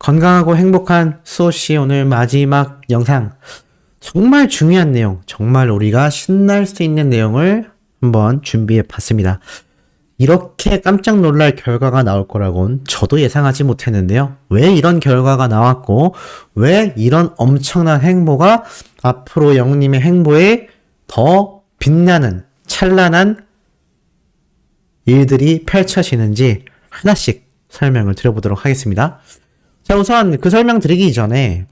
건강하고 행복한 수호씨 오늘 마지막 영상. 정말 중요한 내용, 정말 우리가 신날 수 있는 내용을 한번 준비해 봤습니다. 이렇게 깜짝 놀랄 결과가 나올 거라고는 저도 예상하지 못했는데요. 왜 이런 결과가 나왔고, 왜 이런 엄청난 행보가 앞으로 영님의 행보에 더 빛나는 찬란한 일들이 펼쳐지는지 하나씩 설명을 드려보도록 하겠습니다. 자, 우선 그 설명 드리기 전에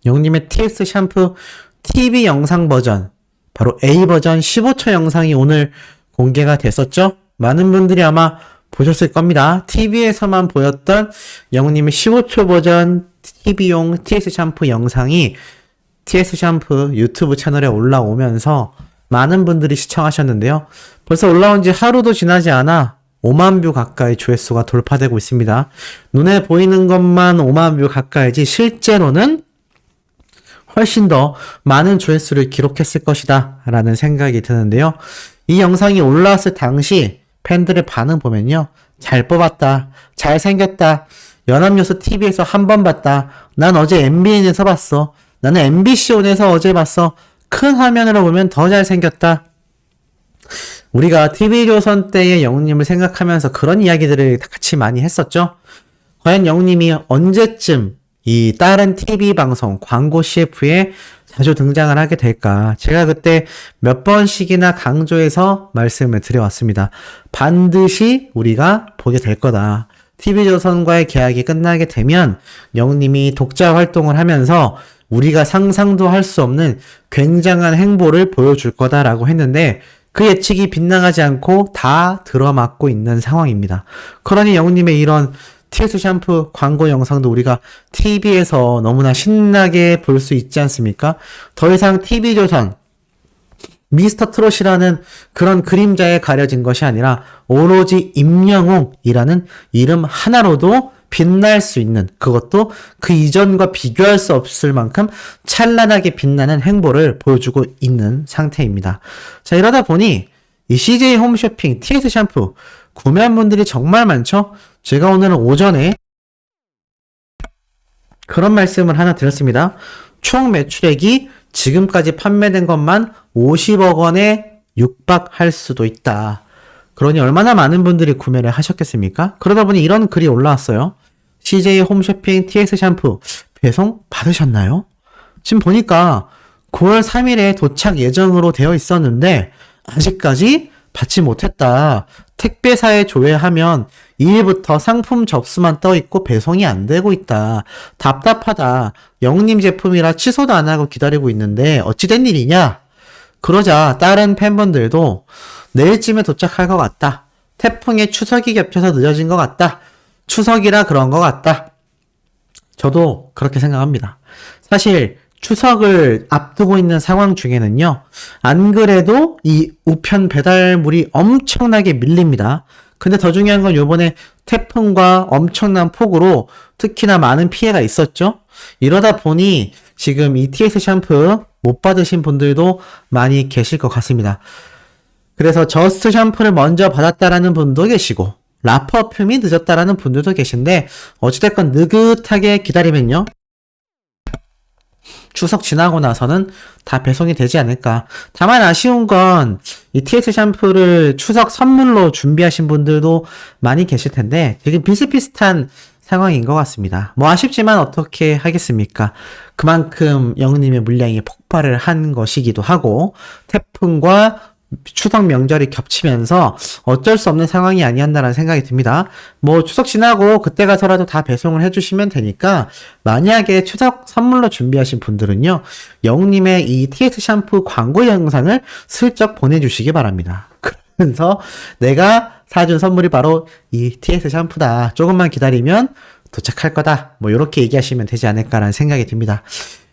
영님의 TS 샴푸 TV 영상 버전, 바로 A 버전 15초 영상이 오늘 공개가 됐었죠? 많은 분들이 아마 보셨을 겁니다. TV에서만 보였던 영님의 15초 버전 TV용 TS 샴푸 영상이 TS 샴푸 유튜브 채널에 올라오면서 많은 분들이 시청하셨는데요. 벌써 올라온 지 하루도 지나지 않아 5만 뷰 가까이 조회수가 돌파되고 있습니다. 눈에 보이는 것만 5만 뷰 가까이지 실제로는 훨씬 더 많은 조회수를 기록했을 것이다 라는 생각이 드는데요. 이 영상이 올라왔을 당시 팬들의 반응 보면요. 잘 뽑았다, 잘생겼다, 연합뉴스 TV에서 한 번 봤다, 난 어제 MBN에서 봤어, 나는 MBC온에서 어제 봤어, 큰 화면으로 보면 더 잘생겼다. 우리가 TV조선 때의 영님을 생각하면서 그런 이야기들을 같이 많이 했었죠. 과연 영님이 언제쯤 이 다른 TV 방송 광고 CF에 자주 등장을 하게 될까? 제가 그때 몇 번씩이나 강조해서 말씀을 드려왔습니다. 반드시 우리가 보게 될 거다. TV조선과의 계약이 끝나게 되면 영님이 독자 활동을 하면서 우리가 상상도 할 수 없는 굉장한 행보를 보여줄 거다라고 했는데 그 예측이 빗나가지 않고 다 들어맞고 있는 상황입니다. 그러니 영님의 이런 TS 샴푸 광고 영상도 우리가 TV에서 너무나 신나게 볼 수 있지 않습니까? 더 이상 TV조선, 미스터 트롯이라는 그런 그림자에 가려진 것이 아니라 오로지 임영웅이라는 이름 하나로도 빛날 수 있는, 그것도 그 이전과 비교할 수 없을 만큼 찬란하게 빛나는 행보를 보여주고 있는 상태입니다. 자, 이러다 보니 이 CJ 홈쇼핑 TS 샴푸 구매한 분들이 정말 많죠? 제가 오늘은 오전에 그런 말씀을 하나 드렸습니다. 총 매출액이 지금까지 판매된 것만 50억 원에 육박할 수도 있다. 그러니 얼마나 많은 분들이 구매를 하셨겠습니까? 그러다 보니 이런 글이 올라왔어요. CJ 홈쇼핑 TS 샴푸 배송 받으셨나요? 지금 보니까 9월 3일에 도착 예정으로 되어 있었는데 아직까지 받지 못했다. 택배사에 조회하면 2일부터 상품 접수만 떠있고 배송이 안 되고 있다. 답답하다. 영님 제품이라 취소도 안 하고 기다리고 있는데 어찌 된 일이냐? 그러자 다른 팬분들도 내일쯤에 도착할 것 같다. 태풍에 추석이 겹쳐서 늦어진 것 같다. 추석이라 그런 것 같다. 저도 그렇게 생각합니다. 사실 추석을 앞두고 있는 상황 중에는요. 안 그래도 이 우편 배달물이 엄청나게 밀립니다. 근데 더 중요한 건 요번에 태풍과 엄청난 폭우로 특히나 많은 피해가 있었죠. 이러다 보니 지금 이 TS 샴푸 못 받으신 분들도 많이 계실 것 같습니다. 그래서 저스트 샴푸를 먼저 받았다라는 분도 계시고 라퍼퓸이 늦었다라는 분들도 계신데 어찌됐건 느긋하게 기다리면요. 추석 지나고 나서는 다 배송이 되지 않을까. 다만 아쉬운 건 이 TS 샴푸를 추석 선물로 준비하신 분들도 많이 계실 텐데 지금 비슷비슷한 상황인 것 같습니다. 뭐 아쉽지만 어떻게 하겠습니까? 그만큼 영님의 물량이 폭발을 한 것이기도 하고 태풍과 추석 명절이 겹치면서 어쩔 수 없는 상황이 아니었나라는 생각이 듭니다. 뭐 추석 지나고 그때 가서라도 다 배송을 해주시면 되니까 만약에 추석 선물로 준비하신 분들은요. 영님의 이 TS 샴푸 광고 영상을 슬쩍 보내주시기 바랍니다. 그러면서 내가 사준 선물이 바로 이 TS 샴푸다. 조금만 기다리면 도착할 거다. 뭐 이렇게 얘기하시면 되지 않을까라는 생각이 듭니다.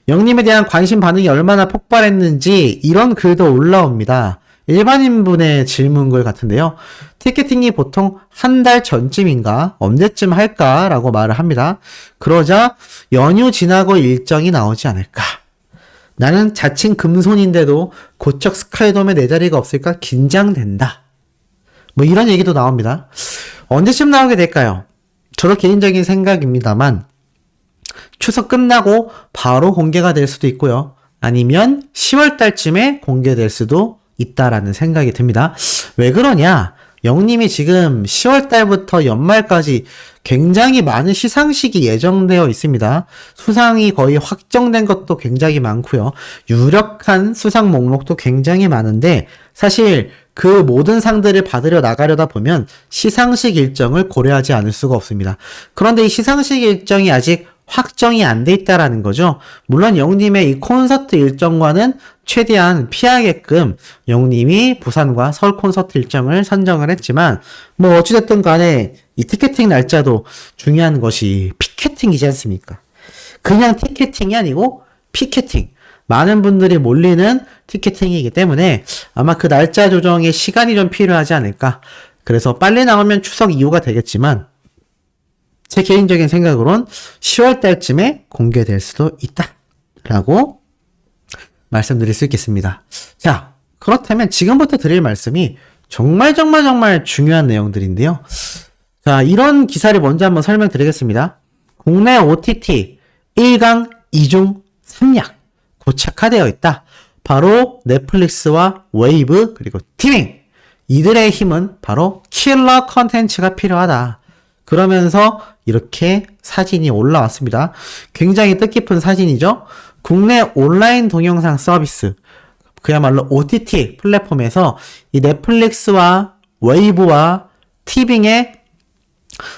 영님에 대한 관심 반응이 얼마나 폭발했는지 이런 글도 올라옵니다. 일반인분의 질문글 같은데요. 티켓팅이 보통 한 달 전쯤인가? 언제쯤 할까? 라고 말을 합니다. 그러자 연휴 지나고 일정이 나오지 않을까? 나는 자칭 금손인데도 고척 스카이돔에 내 자리가 없을까 긴장된다. 뭐 이런 얘기도 나옵니다. 언제쯤 나오게 될까요? 저도 개인적인 생각입니다만 추석 끝나고 바로 공개가 될 수도 있고요. 아니면 10월 달쯤에 공개될 수도 있다라는 생각이 듭니다. 왜 그러냐? 영님이 지금 10월 달부터 연말까지 굉장히 많은 시상식이 예정되어 있습니다. 수상이 거의 확정된 것도 굉장히 많고요. 유력한 수상 목록도 굉장히 많은데 사실 그 모든 상들을 받으려 나가려다 보면 시상식 일정을 고려하지 않을 수가 없습니다. 그런데 이 시상식 일정이 아직 확정이 안 돼 있다라는 거죠. 물론 영님의 이 콘서트 일정과는 최대한 피하게끔 영님이 부산과 서울 콘서트 일정을 선정을 했지만 뭐 어찌됐든 간에 이 티켓팅 날짜도 중요한 것이 피켓팅이지 않습니까? 그냥 티켓팅이 아니고 피켓팅. 많은 분들이 몰리는 티켓팅이기 때문에 아마 그 날짜 조정에 시간이 좀 필요하지 않을까. 그래서 빨리 나오면 추석 이후가 되겠지만 제 개인적인 생각으론 10월 달쯤에 공개될 수도 있다라고 말씀드릴 수 있겠습니다. 자, 그렇다면 지금부터 드릴 말씀이 정말 중요한 내용들인데요. 자, 이런 기사를 먼저 한번 설명드리겠습니다. 국내 OTT 1강 2중 3약 고착화되어 있다. 바로 넷플릭스와 웨이브 그리고 티빙. 이들의 힘은 바로 킬러 컨텐츠가 필요하다. 그러면서 이렇게 사진이 올라왔습니다. 굉장히 뜻깊은 사진이죠. 국내 온라인 동영상 서비스, 그야말로 OTT 플랫폼에서 이 넷플릭스와 웨이브와 티빙의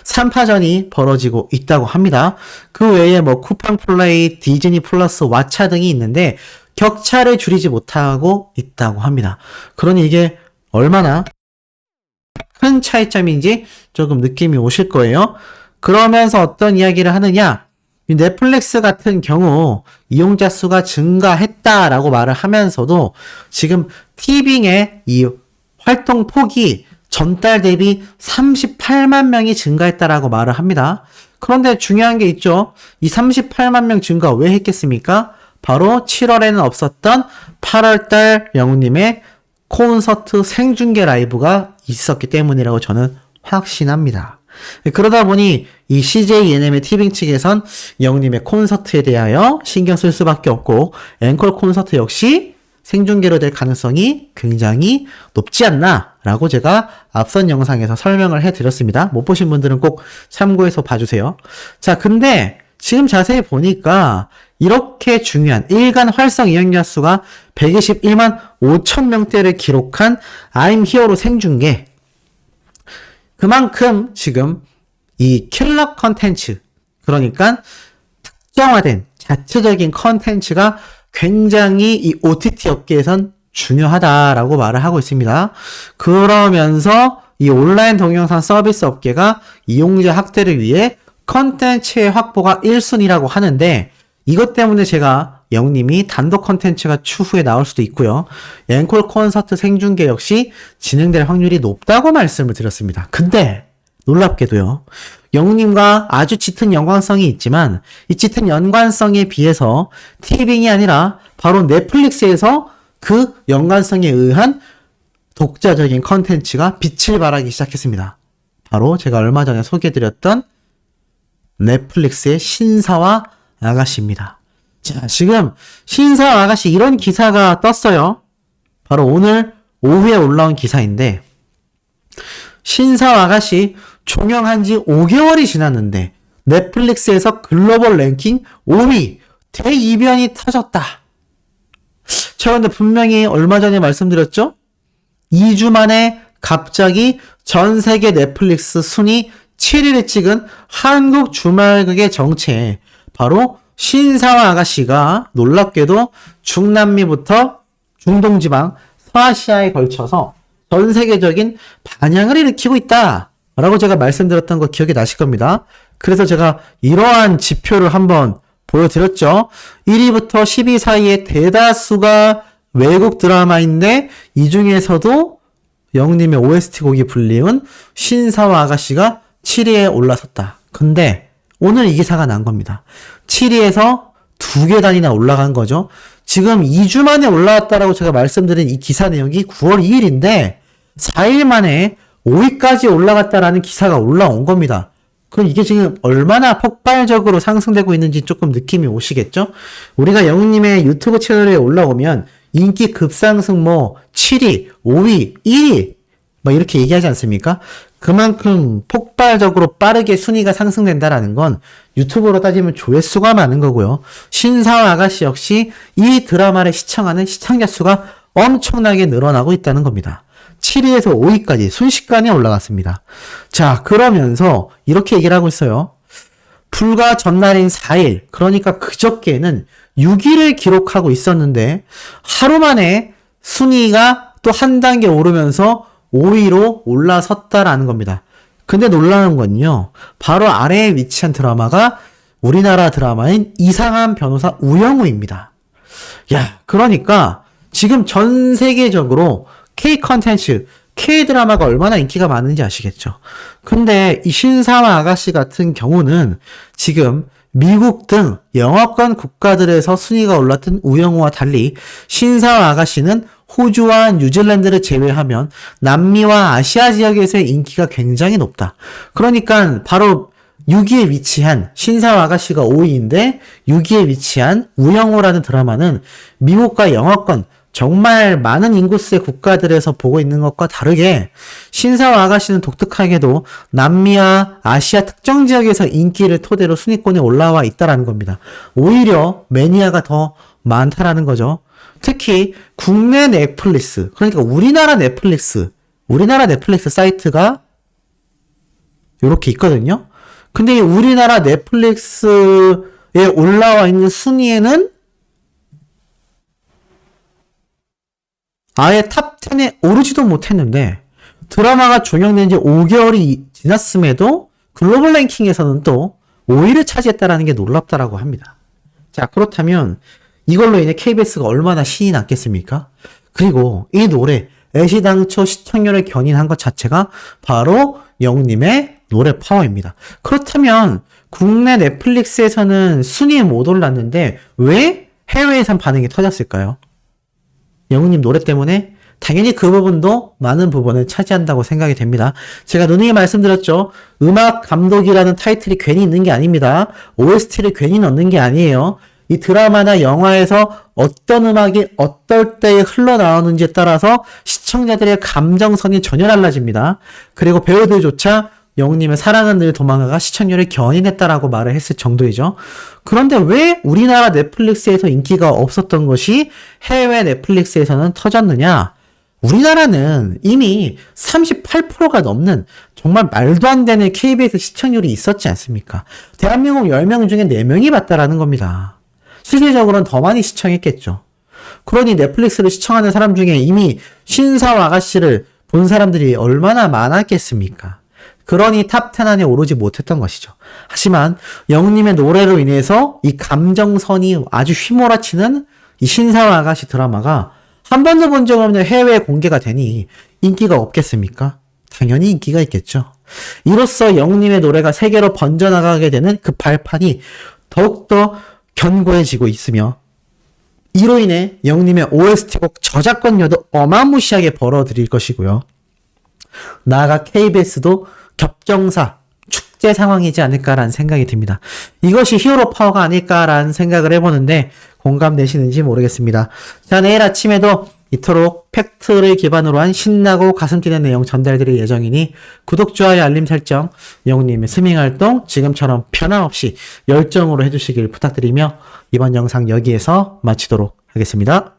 3파전이 벌어지고 있다고 합니다. 그 외에 뭐 쿠팡 플레이, 디즈니 플러스, 왓챠 등이 있는데 격차를 줄이지 못하고 있다고 합니다. 그러니 이게 얼마나 큰 차이점인지 조금 느낌이 오실 거예요. 그러면서 어떤 이야기를 하느냐? 이 넷플릭스 같은 경우 이용자 수가 증가했다라고 말을 하면서도 지금 티빙의 이 활동 폭이 전달 대비 38만 명이 증가했다라고 말을 합니다. 그런데 중요한 게 있죠. 이 38만 명 증가 왜 했겠습니까? 바로 7월에는 없었던 8월달 영우님의 콘서트 생중계 라이브가 있었기 때문이라고 저는 확신합니다. 그러다 보니 이 CJ ENM의 티빙 측에선 영우님의 콘서트에 대하여 신경 쓸 수밖에 없고 앵콜 콘서트 역시 생중계로 될 가능성이 굉장히 높지 않나 라고 제가 앞선 영상에서 설명을 해드렸습니다. 못 보신 분들은 꼭 참고해서 봐주세요. 자, 근데 지금 자세히 보니까 이렇게 중요한 일간 활성 이용자 수가 121만 5천 명대를 기록한 I'm Here로 생중계. 그만큼 지금 이 킬러 컨텐츠, 그러니까 특정화된 자체적인 컨텐츠가 굉장히 이 OTT 업계에선 중요하다라고 말을 하고 있습니다. 그러면서 이 온라인 동영상 서비스 업계가 이용자 확대를 위해 컨텐츠의 확보가 1순위라고 하는데 이것 때문에 제가 영님이 단독 컨텐츠가 추후에 나올 수도 있고요. 앵콜 콘서트 생중계 역시 진행될 확률이 높다고 말씀을 드렸습니다. 근데 놀랍게도요. 영님과 아주 짙은 연관성이 있지만 이 짙은 연관성에 비해서 티빙이 아니라 바로 넷플릭스에서 그 연관성에 의한 독자적인 컨텐츠가 빛을 발하기 시작했습니다. 바로 제가 얼마 전에 소개해드렸던 넷플릭스의 신사와 아가씨입니다. 자, 지금 신사와 아가씨 이런 기사가 떴어요. 바로 오늘 오후에 올라온 기사인데 신사와 아가씨 종영한 지 5개월이 지났는데 넷플릭스에서 글로벌 랭킹 5위 대이변이 터졌다. 제가 근데 분명히 얼마 전에 말씀드렸죠? 2주 만에 갑자기 전 세계 넷플릭스 순위 7위를 찍은 한국 주말극의 정체, 바로 신사와 아가씨가 놀랍게도 중남미부터 중동지방, 서아시아에 걸쳐서 전 세계적인 반향을 일으키고 있다라고 제가 말씀드렸던 거 기억이 나실 겁니다. 그래서 제가 이러한 지표를 한번 보여드렸죠. 1위부터 10위 사이에 대다수가 외국 드라마인데 이 중에서도 영님의 OST 곡이 불리운 신사와 아가씨가 7위에 올라섰다. 근데 오늘 이 기사가 난 겁니다. 7위에서 2계단이나 올라간 거죠. 지금 2주 만에 올라왔다라고 제가 말씀드린 이 기사 내용이 9월 2일인데 4일 만에 5위까지 올라갔다라는 기사가 올라온 겁니다. 그럼 이게 지금 얼마나 폭발적으로 상승되고 있는지 조금 느낌이 오시겠죠? 우리가 영웅님의 유튜브 채널에 올라오면 인기 급상승 7위, 5위, 1위 뭐 이렇게 얘기하지 않습니까? 그만큼 폭발적으로 빠르게 순위가 상승된다라는 건 유튜브로 따지면 조회수가 많은 거고요. 신사와 아가씨 역시 이 드라마를 시청하는 시청자 수가 엄청나게 늘어나고 있다는 겁니다. 7위에서 5위까지 순식간에 올라갔습니다. 자, 그러면서 이렇게 얘기를 하고 있어요. 불과 전날인 4일, 그러니까 그저께는 6위를 기록하고 있었는데 하루 만에 순위가 또 한 단계 오르면서 5위로 올라섰다라는 겁니다. 근데 놀라운 건요. 바로 아래에 위치한 드라마가 우리나라 드라마인 이상한 변호사 우영우입니다. 야, 그러니까 지금 전 세계적으로 K 컨텐츠, K 드라마가 얼마나 인기가 많은지 아시겠죠? 근데 이 신사와 아가씨 같은 경우는 지금 미국 등 영어권 국가들에서 순위가 올랐던 우영우와 달리 신사와 아가씨는 호주와 뉴질랜드를 제외하면 남미와 아시아 지역에서의 인기가 굉장히 높다. 그러니까 바로 6위에 위치한 신사와 아가씨가 5위인데 6위에 위치한 우영우라는 드라마는 미국과 영어권 정말 많은 인구수의 국가들에서 보고 있는 것과 다르게 신사와 아가씨는 독특하게도 남미와 아시아 특정 지역에서 인기를 토대로 순위권에 올라와 있다는 겁니다. 오히려 매니아가 더 많다라는 거죠. 특히 국내 넷플릭스, 그러니까 우리나라 넷플릭스 사이트가 이렇게 있거든요. 근데 이 우리나라 넷플릭스에 올라와 있는 순위에는 아예 탑 10에 오르지도 못했는데 드라마가 종영된 지 5개월이 지났음에도 글로벌 랭킹에서는 또 5위를 차지했다는 게 놀랍다라고 합니다. 자, 그렇다면 이걸로 인해 KBS가 얼마나 신이 났겠습니까? 그리고 이 노래 애시당초 시청률을 견인한 것 자체가 바로 영웅님의 노래 파워입니다. 그렇다면 국내 넷플릭스에서는 순위에 못 올랐는데 왜 해외에선 반응이 터졌을까요? 영웅님 노래 때문에 당연히 그 부분도 많은 부분을 차지한다고 생각이 됩니다. 제가 누누이 말씀드렸죠. 음악 감독이라는 타이틀이 괜히 있는 게 아닙니다. OST를 괜히 넣는 게 아니에요. 이 드라마나 영화에서 어떤 음악이 어떨 때에 흘러나오는지에 따라서 시청자들의 감정선이 전혀 달라집니다. 그리고 배우들조차 영웅님의 사랑은 늘 도망가가 시청률을 견인했다라고 말을 했을 정도이죠. 그런데 왜 우리나라 넷플릭스에서 인기가 없었던 것이 해외 넷플릭스에서는 터졌느냐? 우리나라는 이미 38%가 넘는 정말 말도 안 되는 KBS 시청률이 있었지 않습니까? 대한민국 10명 중에 4명이 봤다라는 겁니다. 실질적으로는 더 많이 시청했겠죠. 그러니 넷플릭스를 시청하는 사람 중에 이미 신사와 아가씨를 본 사람들이 얼마나 많았겠습니까? 그러니 탑10 안에 오르지 못했던 것이죠. 하지만 영웅님의 노래로 인해서 이 감정선이 아주 휘몰아치는 이 신사와 아가씨 드라마가 한 번도 본 적 없는 해외에 공개가 되니 인기가 없겠습니까? 당연히 인기가 있겠죠. 이로써 영웅님의 노래가 세계로 번져나가게 되는 그 발판이 더욱더 견고해지고 있으며 이로 인해 영웅님의 OST곡 저작권료도 어마무시하게 벌어들일 것이고요. 나아가 KBS도 겹경사, 축제 상황이지 않을까라는 생각이 듭니다. 이것이 히어로 파워가 아닐까라는 생각을 해보는데 공감되시는지 모르겠습니다. 자, 내일 아침에도 이토록 팩트를 기반으로 한 신나고 가슴 뛰는 내용 전달드릴 예정이니 구독, 좋아요, 알림 설정, 영웅님의 스밍 활동 지금처럼 변함없이 열정으로 해주시길 부탁드리며 이번 영상 여기에서 마치도록 하겠습니다.